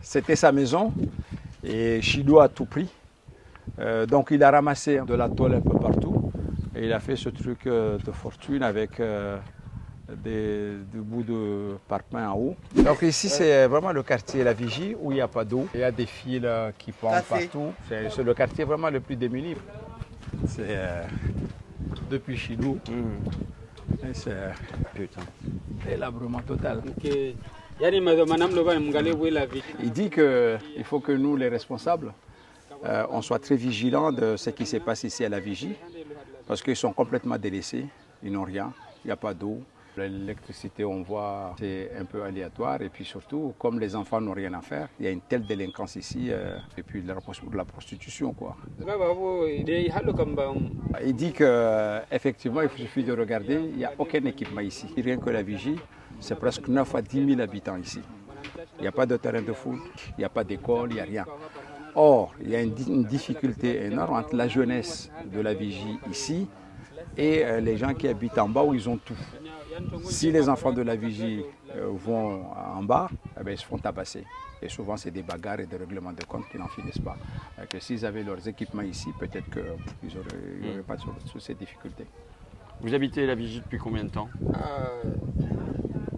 C'était sa maison et Chido a tout pris. Donc il a ramassé de la tôle un peu partout et il a fait ce truc de fortune avec des bouts de parpaing en haut. Donc ici c'est vraiment le quartier La Vigie où il n'y a pas d'eau. Il y a des fils qui pendent partout. C'est le quartier vraiment le plus démuni. C'est depuis Chido. C'est délabrement total. Il dit qu'il faut que nous, les responsables, on soit très vigilants de ce qui se passe ici à La Vigie, parce qu'ils sont complètement délaissés, ils n'ont rien, il n'y a pas d'eau. L'électricité, on voit, c'est un peu aléatoire, et puis surtout, comme les enfants n'ont rien à faire, il y a une telle délinquance ici, et puis de la prostitution, quoi. Il dit qu'effectivement, il suffit de regarder, il n'y a aucun équipement ici. Rien que La Vigie, c'est presque 9 à 10 000 habitants ici. Il n'y a pas de terrain de foot, il n'y a pas d'école, il n'y a rien. Or, il y a une difficulté énorme entre la jeunesse de La Vigie ici et les gens qui habitent en bas où ils ont tout. Si les enfants de La Vigie vont en bas, eh bien, ils se font tabasser. Et souvent, c'est des bagarres et des règlements de compte qui n'en finissent pas. Que s'ils avaient leurs équipements ici, peut-être qu'ils n'auraient pas toutes ces difficultés. Vous habitez La Vigie depuis combien de temps?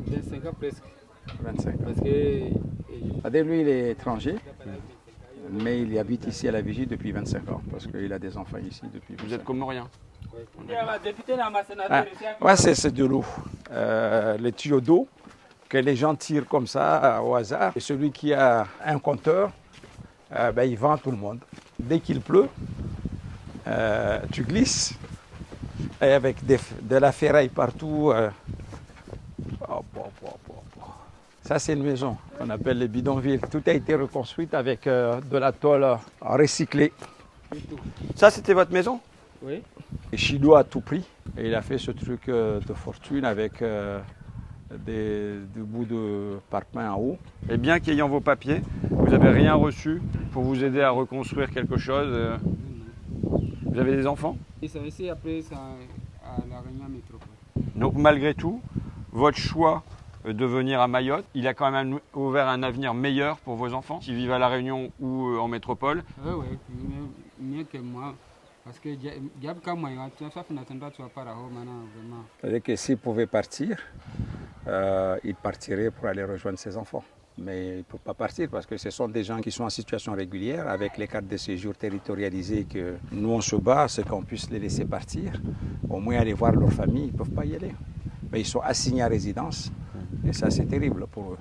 25 ans presque. 25 ans. Lui, il est étranger, mais il habite ici à La Vigie depuis 25 ans, parce qu'il a des enfants ici depuis 25 ans. Vous êtes comorien? Ouais, c'est de l'eau. Les tuyaux d'eau que les gens tirent comme ça au hasard. Et celui qui a un compteur, il vend à tout le monde. Dès qu'il pleut, tu glisses et avec de la ferraille partout. Ça, c'est une maison qu'on appelle les bidonvilles. Tout a été reconstruit avec de la tôle recyclée. Ça, c'était votre maison? Oui. Et Chido a tout pris et il a fait ce truc de fortune avec des bouts de parpaing en haut. Et bien qu'ayant vos papiers, vous n'avez rien reçu pour vous aider à reconstruire quelque chose? Vous avez des enfants? Ils sont ici après à la Réunion Métropole. Donc malgré tout, votre choix de venir à Mayotte, il a quand même ouvert un avenir meilleur pour vos enfants qui vivent à La Réunion ou en métropole? Oui, mieux que moi. Parce que c'est-à-dire que s'il pouvait partir, il partirait pour aller rejoindre ses enfants. Mais il ne peut pas partir parce que ce sont des gens qui sont en situation régulière avec les cartes de séjour territorialisées que nous on se bat, c'est qu'on puisse les laisser partir, au moins aller voir leur famille, ils ne peuvent pas y aller. Mais ils sont assignés à résidence et ça c'est terrible pour eux.